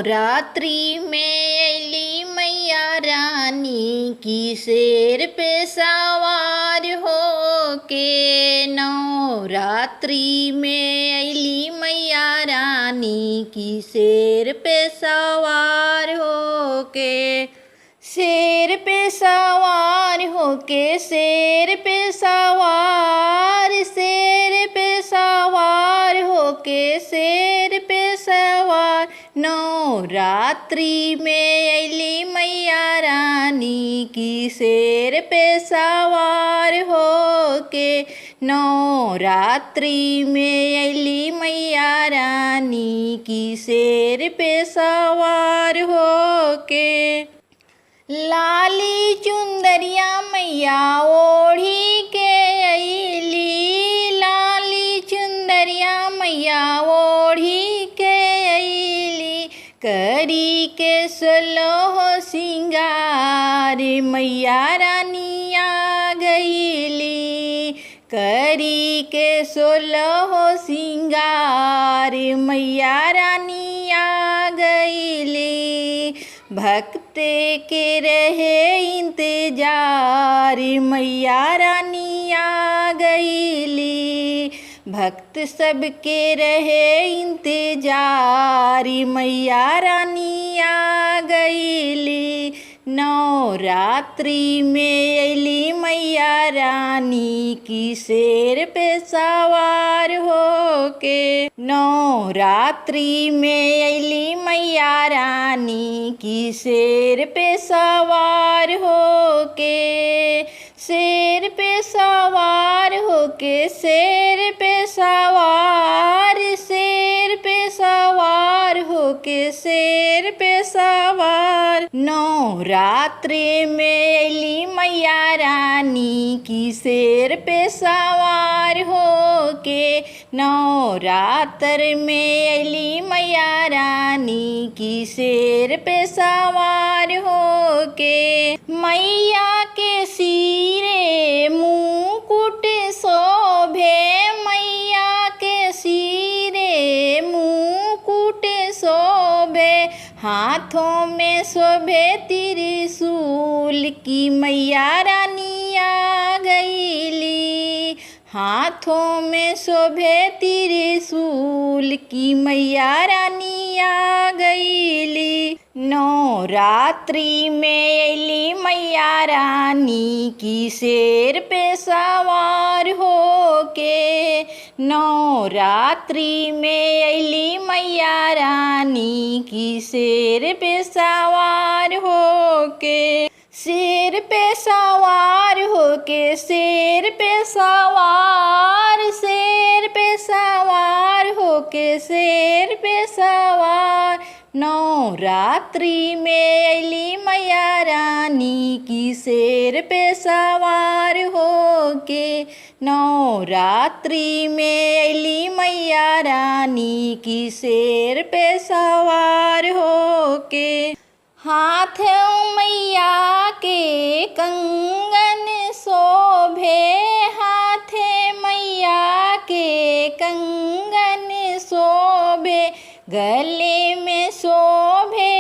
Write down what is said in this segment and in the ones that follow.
नवरात्रि में अली मैया रानी की शेर पे सवार हो के। नवरात्रि में अली मैया रानी की शेर पे सवार हो के। शेर पे सवार हो के, शेर पे सवार, शेर पे सवार हो के, शेर पे सवार। नवरात्रि में अली मैया रानी की शेर पे सवार हो के। नवरात्रि में अली मैया रानी की शेर पे सवार हो के। लाली चुंदरिया मैया ओढ़ी के अइली, लाली चुंदरिया मैया ओढ़ी के अइली। करी के सोलह सिंगार मैया रानी आ गइली, करी के सोलह सिंगार मैया रानी आ गइली। भक्त के रहे इंतजार मैया रानी आ गइली, भक्त सबके रहे इंतजार मैया रानी आ गइली। नवरात्रि में अली मैया रानी की शेर पे सवार हो के। नवरात्रि में अली मैया रानी की शेर पे सवार हो के। शेर पे सवार हो के, शेर पे सवार, शेर पे सवार हो के, शेर पे सवार। नवरात्रि में अली मैया रानी की शेर पे सवार हो के। नवरात्र में अली मैया रानी की शेर पे सवार हो के। मैया के सिरे मुकुट शोभे, मैया के सिरे मुकुट शोभे। हाथों में शोभे त्रिशूल की मैया रानी आ गइली, हाथों में शोभे त्रिशूल की मैया रानी आ गइली। नवरात्रि में अली मैया रानी की शेर पे सवार हो के। नवरात्रि में अली मैया रानी की शेर पे सवार हो के। शेर पे सवार हो के, शेर पे सवार, शेर पे सवार हो के, शेर पे सवार। नवरात्रि में अली मैया रानी की शेर पे सवार हो के। नवरात्रि में अली मैया रानी की शेर पे सवार हो के। हाथों मैया के कंगन शोभे, हाथे मैया के कंगन शोभे। गले में शोभे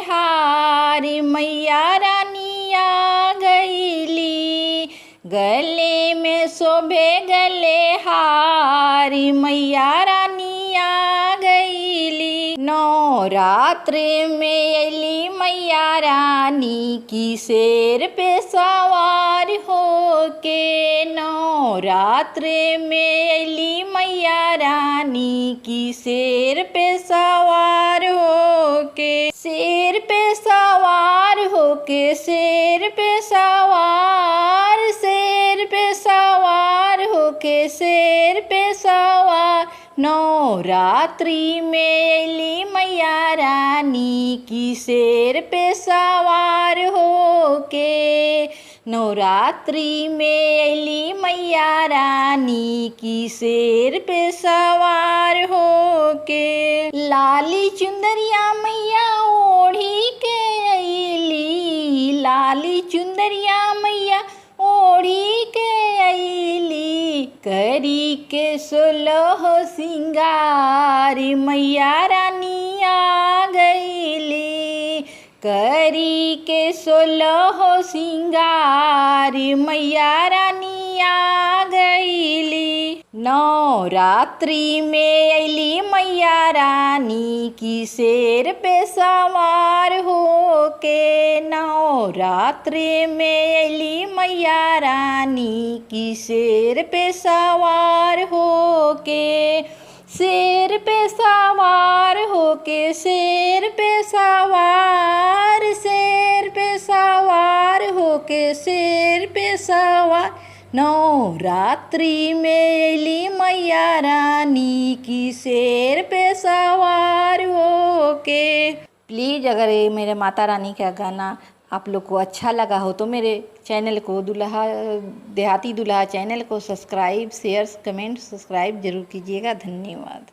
हार मैया रानी आ गइली, गले में शोभे गले हार मैया रानी आ गइली। नवरात्रि में अली मैया रानी की शेर पे सवार हो के। नवरात्रि में अली मैया रानी की शेर पे सवार हो के। शेर पे सवार हो के, शेर पे सवार, शेर पे सवार हो के, शेर पे सवार। नवरात्रि में अली मैया रानी की शेर पे सवार हो के। नवरात्रि में अली मैया रानी की शेर पे सवार हो के। लाली चुंदरिया मैया ओढ़ी के अइली, लाली चुंदरिया मैया ओढ़ी के अइली। करी के सोलह सिंगार मैया रानी आ गइली। सोलह सिंगार मैया रानी आ गईली। नवरात्रि में अली मैया रानी की शेर पे सवार हो के। नवरात्रि में अली मैया रानी की शेर पे सवार हो के। शेर पे सवार हो के, शेर पे सवार, शेर पे सवार हो के, शेर पे सवार। नवरात्रि में अली मैया रानी की शेर पे सवार हो के। प्लीज़ अगर ये मेरे माता रानी का गाना आप लोग को अच्छा लगा हो तो मेरे चैनल को देहाती दुल्हा चैनल को सब्सक्राइब, शेयर, कमेंट, सब्सक्राइब ज़रूर कीजिएगा। धन्यवाद।